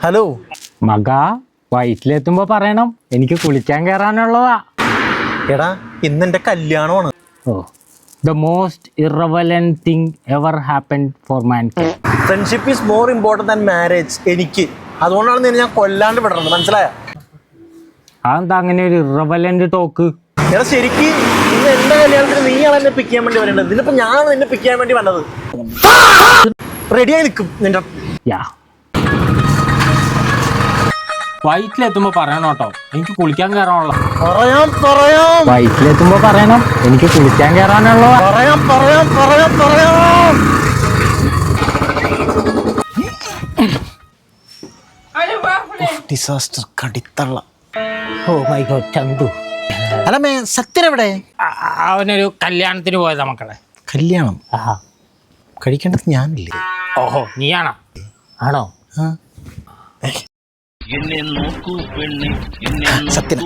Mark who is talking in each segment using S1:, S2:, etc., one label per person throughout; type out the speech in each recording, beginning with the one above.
S1: Hello
S2: മക വയറ്റിലെത്തുമ്പോ പറയണം, എനിക്ക് കുളിക്കാൻ കയറാനുള്ളതാ.
S1: എടാ ഇന്നെന്റെ കല്യാണമാണ്.
S2: Oh, the most irrelevant thing ever happened for mankind.
S1: Friendship is more important than marriage. എനിക്ക് അതുകൊണ്ടാണ് നിന്നെ ഞാൻ കൊല്ലാണ്ട് വിടണത്, മനസ്സിലായ?
S2: അതെന്താ അങ്ങനെ ഒരു ഇറവലന്റ് ടോക്ക്?
S1: എടാ ശരിക്ക് ഇന്ന് എന്റെ കല്യാണത്തിന് നീയാണ് എന്നെ പിക്ക് ചെയ്യാൻ വേണ്ടി വരേണ്ടത്. ഇതിനിപ്പോ ഞാൻ നിന്നെ പിക്ക് ചെയ്യാൻ വേണ്ടി വന്നത്. റെഡിയായി നിൽക്കും നിന്റെ.
S2: യാ, വയറ്റിലെത്തുമ്പോ പറയണം കേട്ടോ, എനിക്ക് കുളിക്കാൻ കയറാനുള്ള.
S1: പറയാം
S2: വയറ്റിലെത്തുമ്പോ പറയണം, എനിക്ക് കുളിക്കാൻ കയറാനുള്ളതാ.
S1: പറയാം. ഡിസാസ്റ്റർ കടിത്തള്ള.
S2: Oh my god, Chandu.
S1: അല്ലമ്മേ സത്യൻ എവിടെ?
S2: അവനൊരു കല്യാണത്തിന് പോയതാ മക്കളെ.
S1: കല്യാണം
S2: ആഹാ,
S1: കഴിക്കേണ്ടത് ഞാനില്ലേ?
S2: ഓഹോ, നീയാണോ? ആണോ?
S1: സത്യൻ.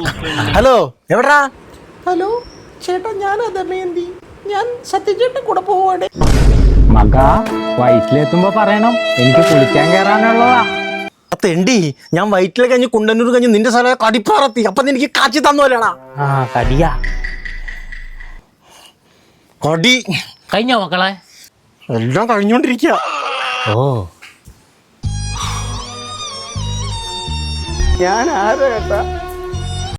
S1: ഹലോ എവിടാ? ഹലോ ചേട്ടാ, ഞാൻ ദമയന്തി. ഞാൻ സത്യചേട്ടൻ കൂടെ പോവാടെ.
S2: മക വയറ്റിലെത്തുമ്പോ പറയണം, എനിക്ക് കുളിക്കാൻ കയറാനുള്ളതാ.
S1: തെണ്ടി, ഞാൻ വയറ്റിലെ കഴിഞ്ഞ് കുണ്ടന്നൂർ കഴിഞ്ഞ് നിന്റെ സ്ഥലം കടിപ്പാറത്തി. അപ്പൊ എനിക്ക് കാച്ചി തന്നോലേടാ.
S2: ആ കടിയാ.
S1: കടി
S2: കഴിഞ്ഞോ മക്കളെ?
S1: എല്ലാം കഴിഞ്ഞോണ്ടിരിക്കുക.
S2: ഓ,
S1: ഞാൻ ആരാ